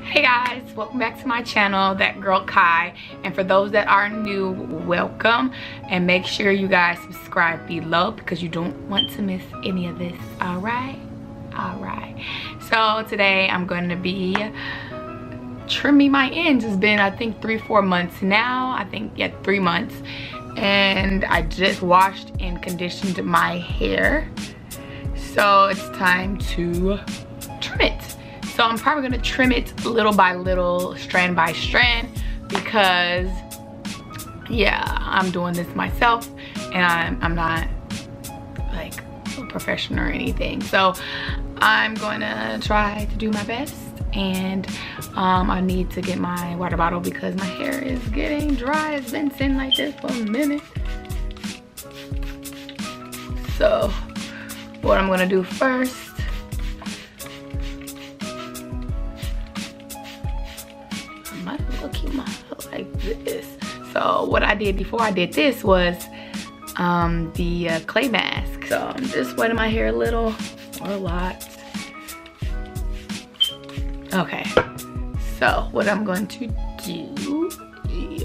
Hey guys, welcome back to my channel, ThatGirlKyee, and for those that are new, welcome, and make sure you guys subscribe below because you don't want to miss any of this. All right, so today I'm going to be trimming my ends. It's been, I think, 3-4 months now. I think, yeah, 3 months, and I just washed and conditioned my hair, so it's time to trim it. So I'm probably gonna trim it little by little, strand by strand, because yeah, I'm doing this myself and I'm not like a professional or anything. So I'm gonna try to do my best, and I need to get my water bottle because my hair is getting dry. It's been sitting like this for a minute. So what I'm gonna do first, like this. So what I did before I did this was the clay mask. So I'm just wetting my hair a little or a lot. Okay, so what I'm going to do is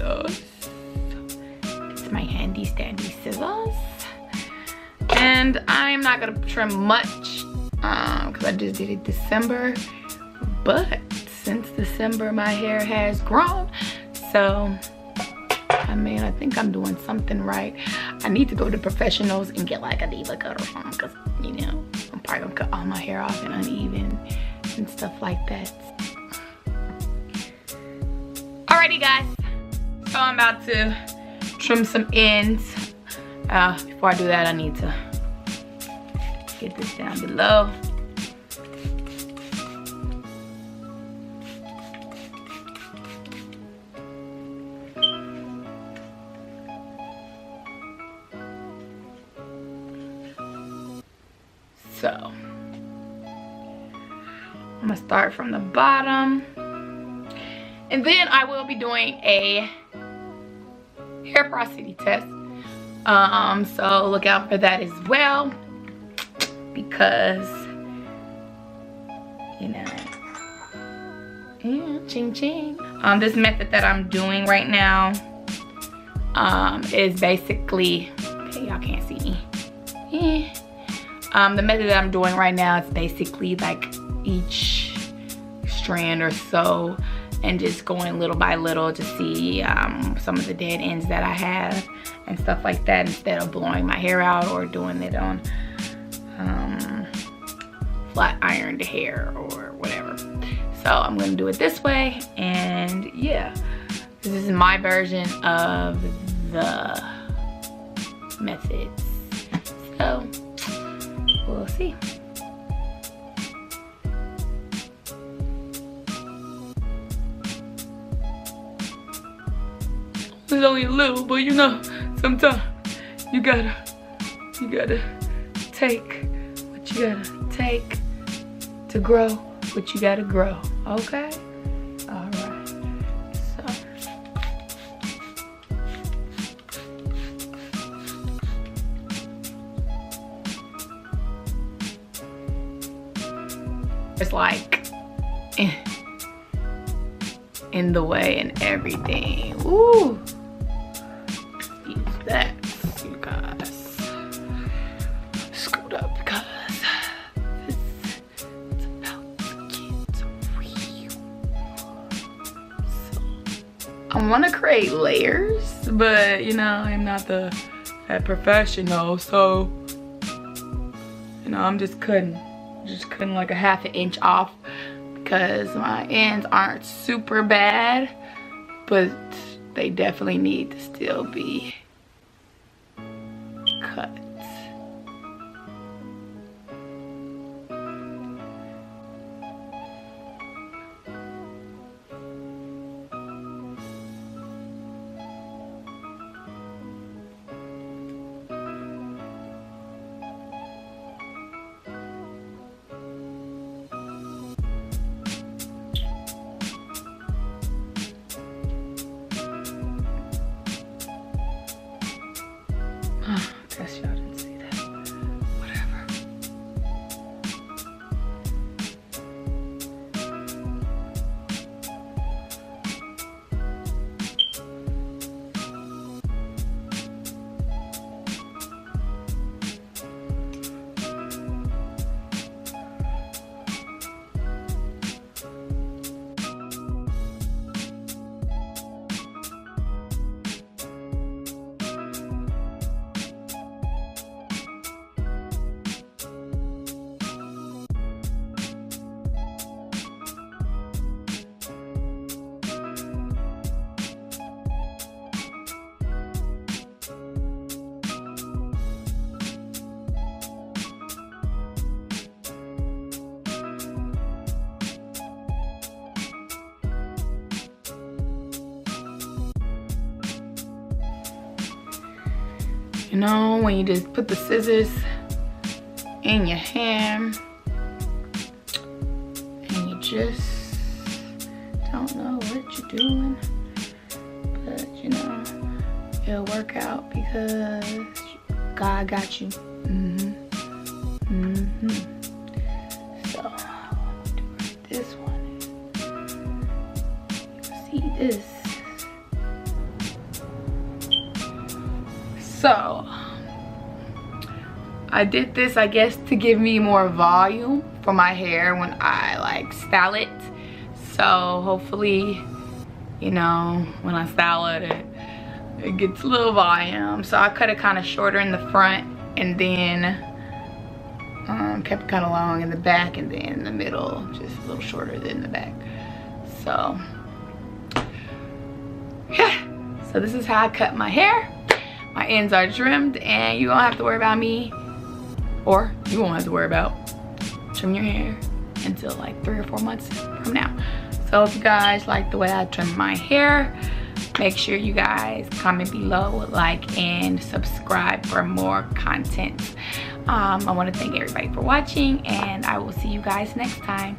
it's my handy dandy scissors, and I'm not gonna trim much because I just did it December, but since December my hair has grown. So I mean, I think I'm doing something right. I need to go to professionals and get like a diva cut or something, because you know, I'm probably gonna cut all my hair off and uneven and stuff like that. Alrighty guys, so I'm about to trim some ends. Before I do that, I need to get this down below. So I'm gonna start from the bottom, and then I will be doing a hair porosity test. So look out for that as well, because you know, yeah, ching ching. This method that I'm doing right now is basically, okay, y'all can't see me. Yeah. The method that I'm doing right now is basically like each strand or so, and just going little by little to see some of the dead ends that I have and stuff like that, instead of blowing my hair out or doing it on flat ironed hair or whatever. So I'm gonna do it this way, and yeah, this is my version of the methods. So we'll see. It's only a little, but you know, sometimes you gotta take what you gotta take to grow what you gotta grow. Okay? All right. So it's like in the way and everything. Ooh, use that, you guys. Scoot up because it's about to get real. So I want to create layers, but you know, I'm not that professional, so you know, I'm just cutting like a ½ inch off, because my ends aren't super bad, but they definitely need to still be cut. You know, when you just put the scissors in your hand and you just don't know what you're doing, but you know, it'll work out because God got you. So I'll do this one. See this. So I did this, I guess, to give me more volume for my hair when I like style it. So hopefully, you know, when I style it, it gets a little volume. So I cut it kind of shorter in the front, and then kept it kind of long in the back, and then in the middle just a little shorter than the back. So yeah, so this is how I cut my hair. My ends are trimmed, and you don't have to worry about me, or you won't have to worry about trimming your hair until like 3 or 4 months from now. So if you guys like the way I trim my hair, make sure you guys comment below, like, and subscribe for more content. I want to thank everybody for watching, and I will see you guys next time.